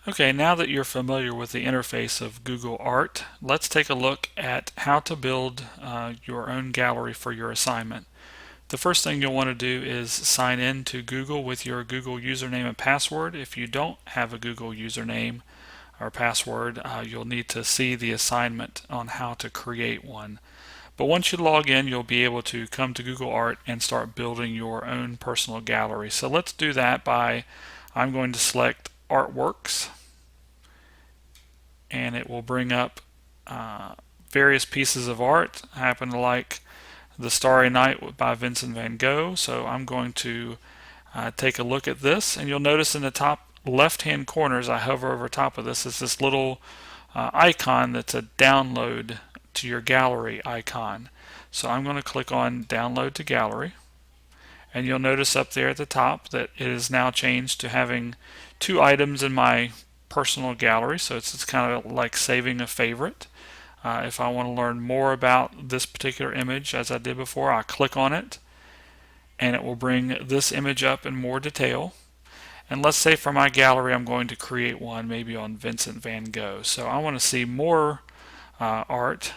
Okay, now that you're familiar with the interface of Google Art, let's take a look at how to build your own gallery for your assignment. The first thing you'll want to do is sign in to Google with your Google username and password. If you don't have a Google username or password, you'll need to see the assignment on how to create one. But once you log in, you'll be able to come to Google Art and start building your own personal gallery. So let's do that by, I'm going to select Artworks, and it will bring up various pieces of art. I happen to like The Starry Night by Vincent van Gogh, so I'm going to take a look at this, and you'll notice in the top left hand corner as I hover over top of this is this little icon that's a download to your gallery icon. So I'm going to click on download to gallery, and you'll notice up there at the top that it is now changed to having two items in my personal gallery. So it's kind of like saving a favorite. If I want to learn more about this particular image, as I did before, I click on it and it will bring this image up in more detail. And let's say for my gallery I'm going to create one maybe on Vincent van Gogh. So I want to see more art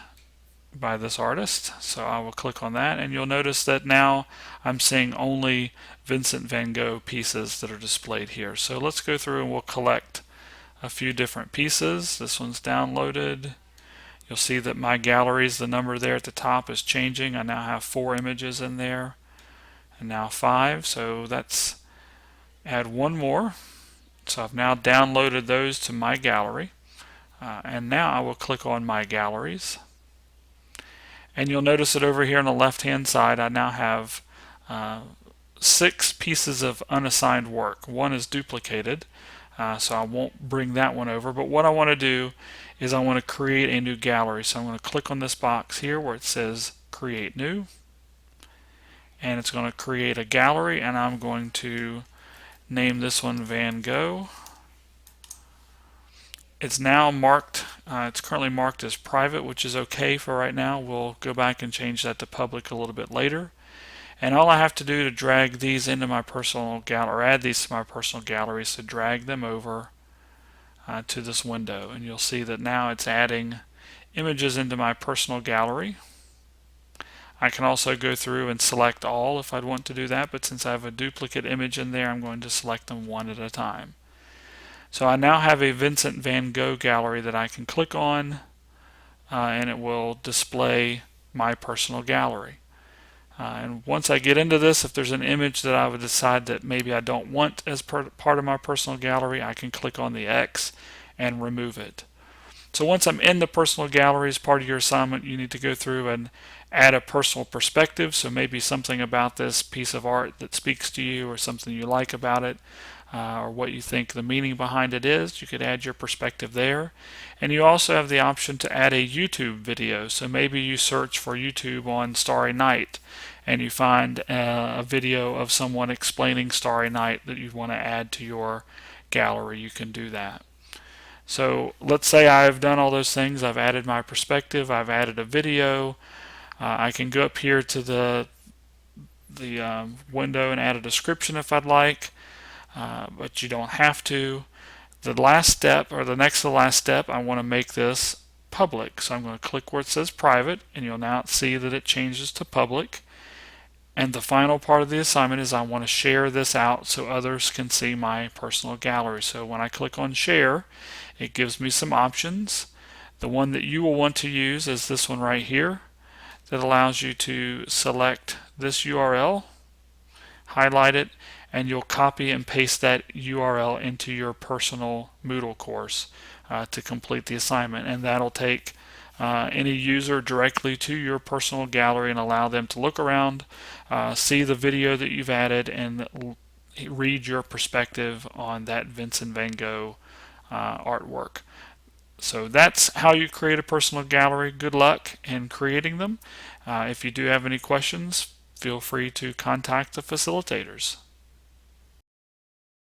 by this artist, so I will click on that, and you'll notice that now I'm seeing only Vincent van Gogh pieces that are displayed here. So let's go through and we'll collect a few different pieces. This one's downloaded. You'll see that my galleries, the number there at the top is changing. I now have 4 images in there and now 5, so that's add one more. So I've now downloaded those to my gallery, and now I will click on my galleries. And you'll notice that over here on the left hand side I now have 6 pieces of unassigned work. One is duplicated, so I won't bring that one over, but what I want to do is I want to create a new gallery. So I'm going to click on this box here where it says create new, and it's going to create a gallery, and I'm going to name this one Van Gogh. It's now marked, it's currently marked as private, which is okay for right now. We'll go back and change that to public a little bit later. And all I have to do to drag these into my personal gallery, or add these to my personal gallery, is to drag them over to this window. And you'll see that now it's adding images into my personal gallery. I can also go through and select all if I'd want to do that, but since I have a duplicate image in there, I'm going to select them one at a time. So I now have a Vincent van Gogh gallery that I can click on, and it will display my personal gallery. And once I get into this, if there's an image that I would decide that maybe I don't want as part of my personal gallery, I can click on the X and remove it. So once I'm in the personal gallery, as part of your assignment, you need to go through and add a personal perspective. So maybe something about this piece of art that speaks to you, or something you like about it, or what you think the meaning behind it is. You could add your perspective there. And you also have the option to add a YouTube video. So maybe you search for YouTube on Starry Night and you find a video of someone explaining Starry Night that you want to add to your gallery. You can do that. So let's say I've done all those things. I've added my perspective, I've added a video. I can go up here to the window and add a description if I'd like, but you don't have to. The last step, or the next to the last step, I want to make this public. So I'm going to click where it says private, and you'll now see that it changes to public. And the final part of the assignment is I want to share this out so others can see my personal gallery. So when I click on share, it gives me some options. The one that you will want to use is this one right here, that allows you to select this URL, highlight it, and you'll copy and paste that URL into your personal Moodle course to complete the assignment. And that'll take any user directly to your personal gallery and allow them to look around, see the video that you've added, and read your perspective on that Vincent van Gogh artwork. So that's how you create a personal gallery. Good luck in creating them. If you do have any questions, feel free to contact the facilitators.